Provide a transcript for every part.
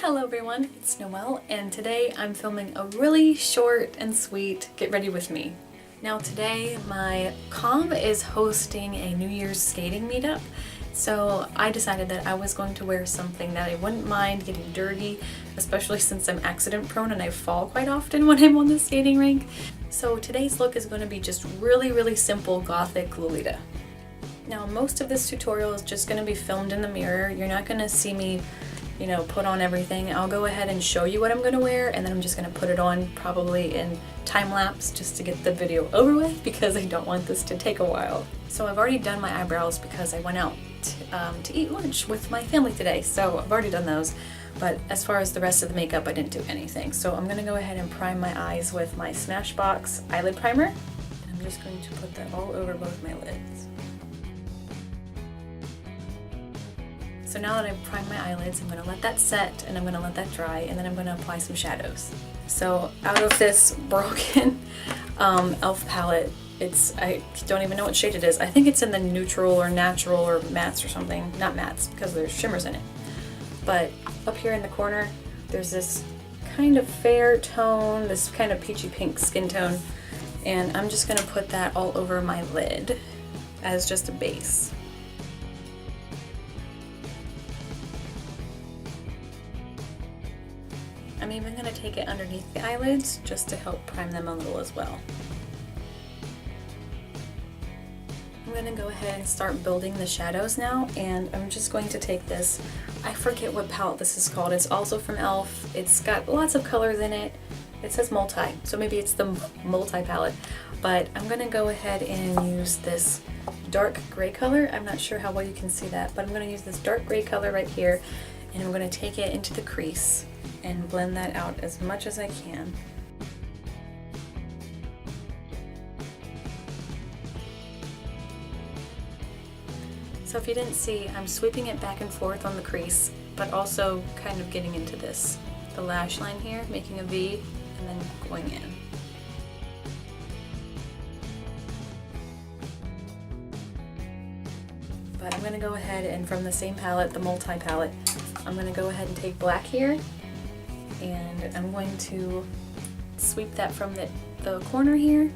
Hello everyone, it's Noelle, and today I'm filming a really short and sweet Get Ready With Me. Now today my comm is hosting a New Year's skating meetup, so I decided that I was going to wear something that I wouldn't mind getting dirty, especially since I'm accident prone and I fall quite often when I'm on the skating rink. So today's look is going to be just really simple gothic Lolita. Now most of this tutorial is just going to be filmed in the mirror. You're not going to see me put on everything. I'll go ahead and show you what I'm going to wear, and then I'm just going to put it on probably in time-lapse just to get the video over with because I don't want this to take a while. So I've already done my eyebrows because I went out to eat lunch with my family today, so I've already done those. But as far as the rest of the makeup, I didn't do anything. So I'm going to go ahead and prime my eyes with my Smashbox eyelid primer. And I'm just going to put that all over both my lids. So now that I've primed my eyelids, I'm going to let that set and I'm going to let that dry, and then I'm going to apply some shadows. So out of this broken e.l.f. palette, I don't even know what shade it is. I think it's in the neutral or natural or mattes or something. Not mattes because there's shimmers in it. But up here in the corner, there's this kind of fair tone, this kind of peachy pink skin tone, and I'm just going to put that all over my lid as just a base. I'm even going to take it underneath the eyelids just to help prime them a little as well. I'm going to go ahead and start building the shadows now, and I'm just going to take this, I forget what palette this is called, it's also from e.l.f. It's got lots of colors in it. It says multi, so maybe it's the multi palette, but I'm going to go ahead and use this dark gray color. I'm not sure how well you can see that, but I'm going to use this dark gray color right here, and I'm going to take it into the crease and blend that out as much as I can. So if you didn't see, I'm sweeping it back and forth on the crease, but also kind of getting into the lash line here, making a V and then going in. But I'm going to go ahead and from the same palette, the multi palette, I'm going to go ahead and take black here, and I'm going to sweep that from the corner here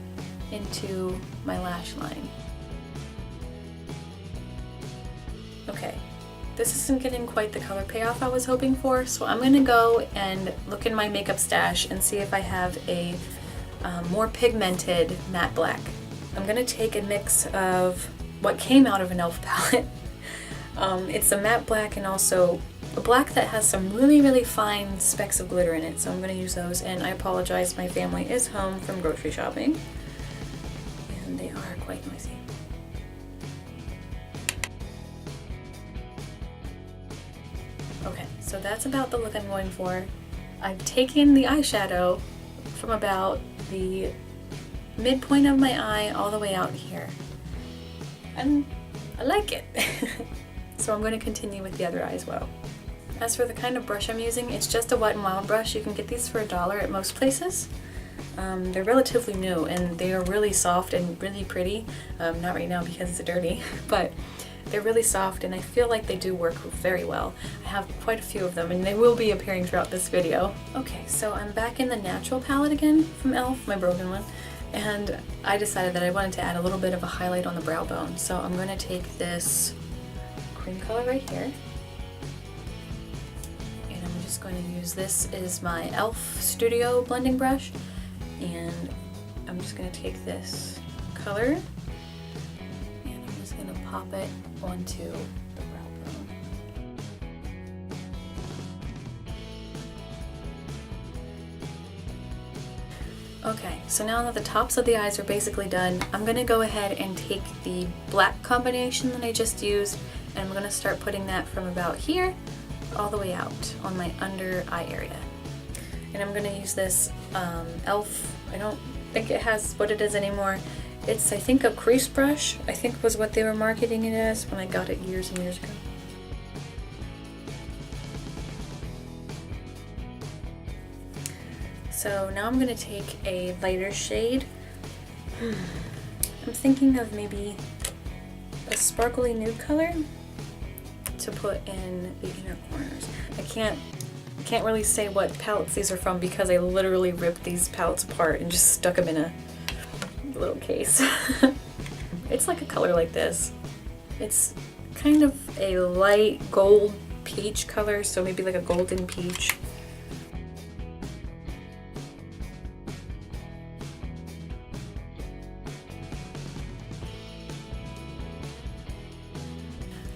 into my lash line. Okay, this isn't getting quite the color payoff I was hoping for, so I'm going to go and look in my makeup stash and see if I have a more pigmented matte black. I'm going to take a mix of what came out of an e.l.f. palette. It's a matte black and also a black that has some really fine specks of glitter in it, so I'm going to use those. And I apologize, my family is home from grocery shopping and they are quite noisy. Okay, so that's about the look I'm going for. I've taken the eyeshadow from about the midpoint of my eye all the way out here, and I like it. So I'm going to continue with the other eye as well. As for the kind of brush I'm using, it's just a Wet n Wild brush. You can get these for $1 at most places. They're relatively new and they are really soft and really pretty. Not right now because it's dirty, but they're really soft and I feel like they do work very well. I have quite a few of them and they will be appearing throughout this video. Okay, so I'm back in the natural palette again from e.l.f., my broken one, and I decided that I wanted to add a little bit of a highlight on the brow bone. So I'm going to take this cream color right here, and I'm just going to use this as my e.l.f. Studio blending brush, and I'm just going to take this color and I'm just going to pop it onto the brow bone. Okay, so now that the tops of the eyes are basically done, I'm going to go ahead and take the black combination that I just used, and I'm going to start putting that from about here all the way out on my under eye area. And I'm going to use this e.l.f. I don't think it has what it is anymore. It's, I think, a crease brush, I think was what they were marketing it as when I got it years and years ago. So now I'm going to take a lighter shade. I'm thinking of maybe a sparkly nude color to put in the inner corners. I can't can't really say what palettes these are from because I literally ripped these palettes apart and just stuck them in a little case. It's like a color like this. It's kind of a light gold peach color, so maybe like a golden peach.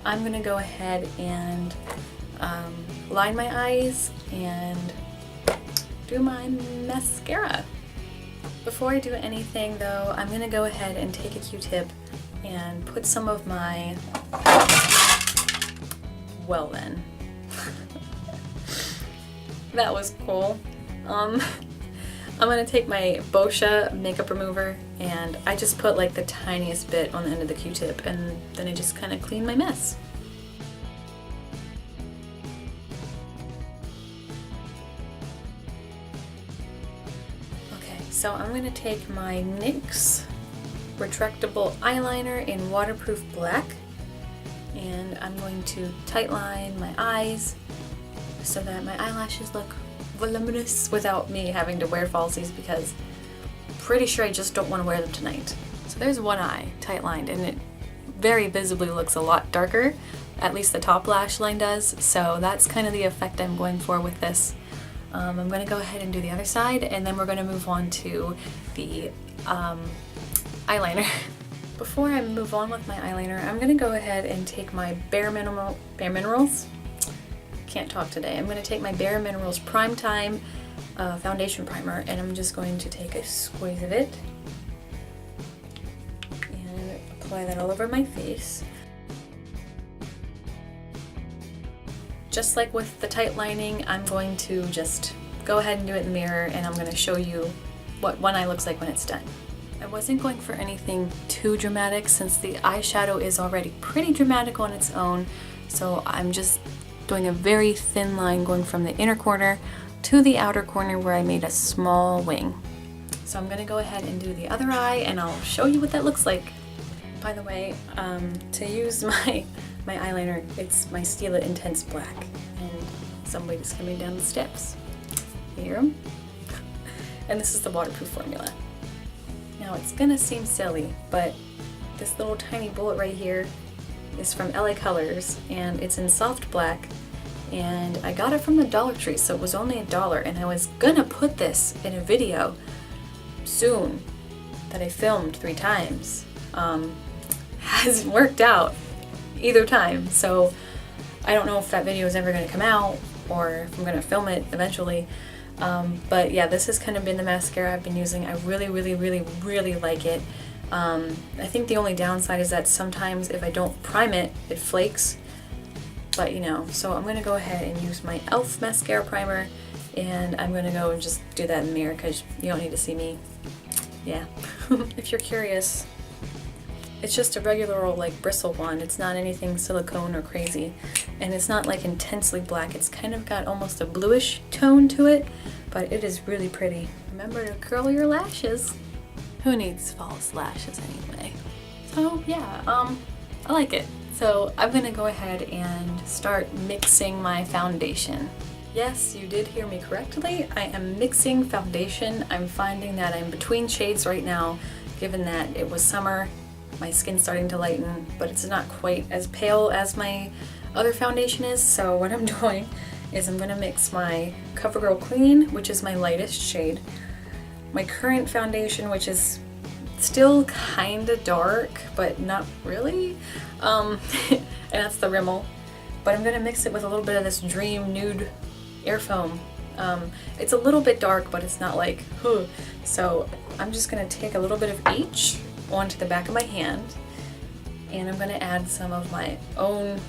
I'm gonna go ahead and line my eyes and do my mascara. Before I do anything though, I'm gonna go ahead and take a Q-tip and put some of my, well then, that was cool. I'm gonna take my Boscia makeup remover and I just put like the tiniest bit on the end of the Q-tip and then I just kind of clean my mess. Okay, so I'm gonna take my NYX retractable eyeliner in waterproof black and I'm going to tightline my eyes so that my eyelashes look voluminous without me having to wear falsies because I'm pretty sure I just don't want to wear them tonight. So there's one eye tightlined and it very visibly looks a lot darker, at least the top lash line does, so that's kind of the effect I'm going for with this. I'm going to go ahead and do the other side and then we're going to move on to the eyeliner. Before I move on with my eyeliner, I'm going to go ahead and take my Bare Minerals. Can't talk today. I'm going to take my Bare Minerals Prime Time foundation primer and I'm just going to take a squeeze of it and apply that all over my face. Just like with the tight lining, I'm going to just go ahead and do it in the mirror and I'm going to show you what one eye looks like when it's done. I wasn't going for anything too dramatic since the eyeshadow is already pretty dramatic on its own, so I'm just doing a very thin line going from the inner corner to the outer corner where I made a small wing. So I'm going to go ahead and do the other eye and I'll show you what that looks like. By the way, to use my eyeliner, it's my Stila Intense Black and somebody just coming down the steps. Hear 'em? And this is the waterproof formula. Now it's gonna seem silly, but this little tiny bullet right here is from LA Colors and it's in soft black and I got it from the Dollar Tree, so it was only $1 and I was gonna put this in a video soon that I filmed 3 times. Hasn't worked out either time, so I don't know if that video is ever going to come out or if I'm going to film it eventually, but yeah, this has kind of been the mascara I've been using. I really like it. I think the only downside is that sometimes if I don't prime it, it flakes, but you know, so I'm going to go ahead and use my e.l.f. mascara primer and I'm going to go and just do that in the mirror because you don't need to see me. Yeah. If you're curious, it's just a regular old like bristle one. It's not anything silicone or crazy. And it's not like intensely black. It's kind of got almost a bluish tone to it, but it is really pretty. Remember to curl your lashes. Who needs false lashes anyway? So yeah, I like it. So I'm gonna go ahead and start mixing my foundation. Yes, you did hear me correctly. I am mixing foundation. I'm finding that I'm between shades right now, given that it was summer. My skin's starting to lighten, but it's not quite as pale as my other foundation is, so what I'm doing is I'm going to mix my CoverGirl Clean, which is my lightest shade, my current foundation, which is still kinda dark, but not really, and that's the Rimmel, but I'm going to mix it with a little bit of this Dream Nude Air Foam. It's a little bit dark, but it's not like, so I'm just going to take a little bit of each onto the back of my hand and I'm going to add some of my own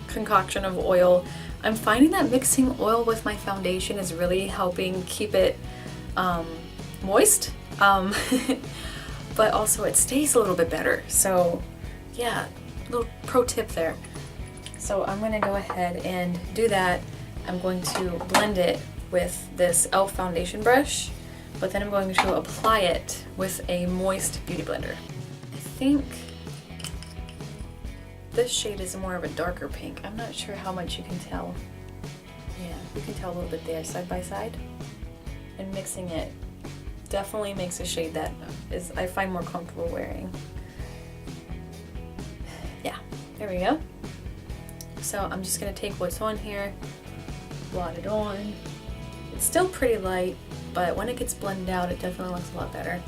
concoction of oil. I'm finding that mixing oil with my foundation is really helping keep it moist, but also it stays a little bit better. So yeah, little pro tip there. So I'm going to go ahead and do that. I'm going to blend it with this e.l.f. foundation brush, but then I'm going to apply it with a moist beauty blender. I think this shade is more of a darker pink. I'm not sure how much you can tell. Yeah. You can tell a little bit there side by side. And mixing it definitely makes a shade that I find more comfortable wearing. Yeah, there we go. So I'm just gonna take what's on here, blot it on. It's still pretty light, but when it gets blended out, it definitely looks a lot better.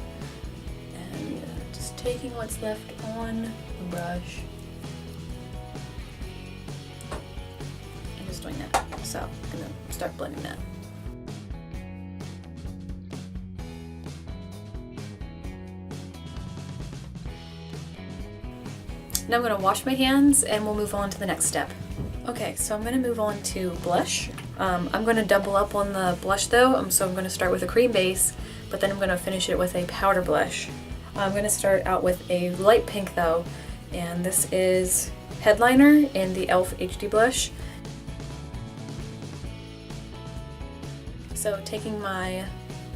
And just taking what's left on the brush and just doing that. So I'm gonna start blending that. Now I'm going to wash my hands and we'll move on to the next step. Okay, so I'm going to move on to blush. I'm going to double up on the blush though, so I'm going to start with a cream base, but then I'm going to finish it with a powder blush. I'm going to start out with a light pink though, and this is Headliner in the e.l.f. HD blush. So taking my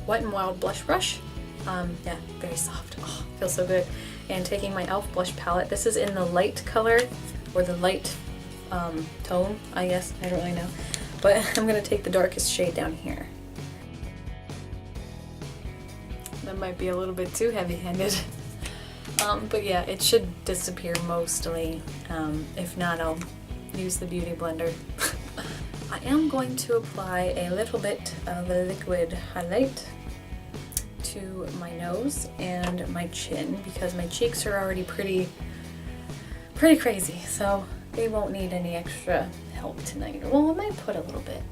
Wet n Wild blush brush, yeah, very soft, oh, feels so good. And taking my e.l.f. blush palette. This is in the light color, or the light tone, I guess. I don't really know. But I'm going to take the darkest shade down here. That might be a little bit too heavy-handed. But yeah, it should disappear mostly. If not, I'll use the Beauty Blender. I am going to apply a little bit of the liquid highlight to my nose and my chin because my cheeks are already pretty crazy, so they won't need any extra help tonight. Well, I might put a little bit.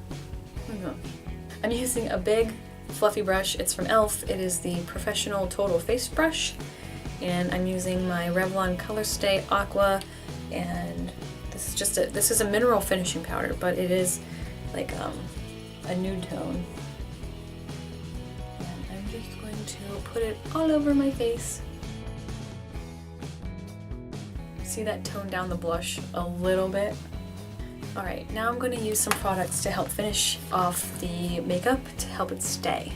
I'm using a big fluffy brush. It's from e.l.f. It is the Professional Total Face Brush, and I'm using my Revlon Color Stay Aqua, and this is just this is a mineral finishing powder, but it is like a nude tone. Just going to put it all over my face. See that tone down the blush a little bit? Alright, now I'm going to use some products to help finish off the makeup to help it stay.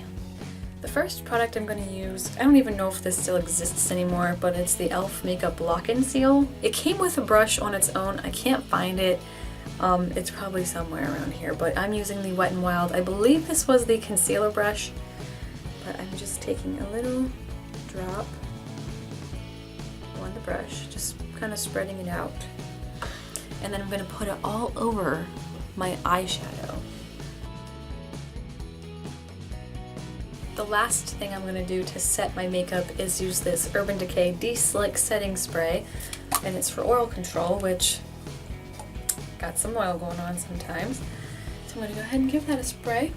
The first product I'm going to use, I don't even know if this still exists anymore, but it's the e.l.f. Makeup Lock-In Seal. It came with a brush on its own. I can't find it. It's probably somewhere around here, but I'm using the Wet n Wild. I believe this was the concealer brush. But I'm just taking a little drop on the brush, just kind of spreading it out. And then I'm going to put it all over my eyeshadow. The last thing I'm going to do to set my makeup is use this Urban Decay De-Slick Setting Spray. And it's for oil control, which got some oil going on sometimes. So I'm going to go ahead and give that a spray.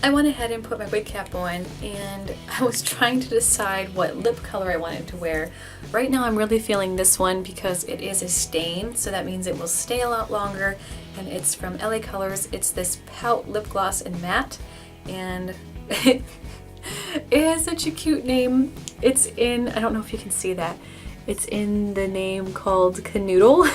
I went ahead and put my wig cap on, and I was trying to decide what lip color I wanted to wear. Right now I'm really feeling this one because it is a stain, so that means it will stay a lot longer, and it's from LA Colors. It's this Pout Lip Gloss in Matte, and it has such a cute name. It's in, I don't know if you can see that, it's in the name called Canoodle.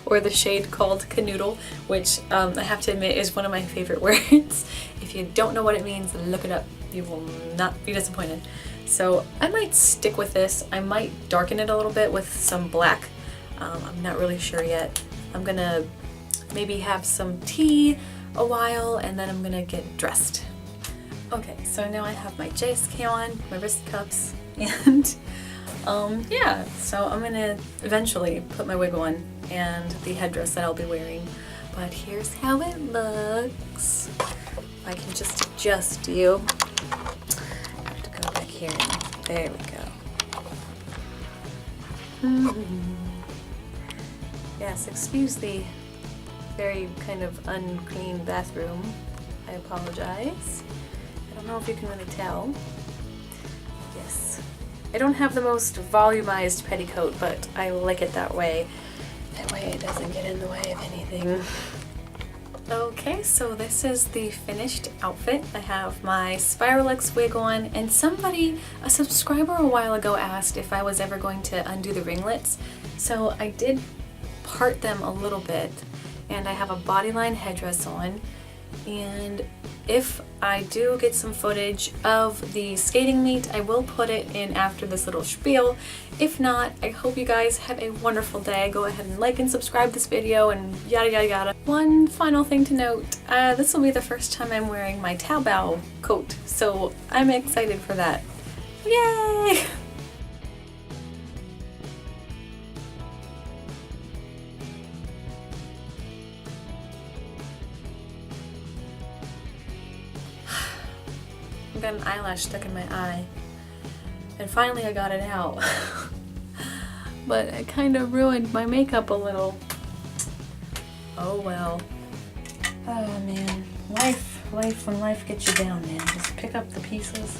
Or the shade called Canoodle, which I have to admit is one of my favorite words. If you don't know what it means, look it up. You will not be disappointed. So I might stick with this. I might darken it a little bit with some black. I'm not really sure yet. I'm gonna maybe have some tea a while, and then I'm gonna get dressed. Okay, so now I have my JSK on, my wrist cuffs, and yeah, so I'm gonna eventually put my wig on and the headdress that I'll be wearing. But here's how it looks. I can just adjust you. I have to go back here. There we go. Yes, excuse the very kind of unclean bathroom. I apologize. I don't know if you can really tell. Yes. I don't have the most volumized petticoat, but I like it that way. That way it doesn't get in the way of anything. Okay, so this is the finished outfit. I have my Spiralex wig on, and a subscriber a while ago asked if I was ever going to undo the ringlets. So I did part them a little bit, and I have a Bodyline headdress on, And if I do get some footage of the skating meet, I will put it in after this little spiel. If not, I hope you guys have a wonderful day. Go ahead and like and subscribe this video and yada yada yada. One final thing to note, this will be the first time I'm wearing my Taobao coat, so I'm excited for that. Yay! I got an eyelash stuck in my eye, and finally I got it out. But it kind of ruined my makeup a little. Oh well. Oh man, life when life gets you down, man. Just pick up the pieces.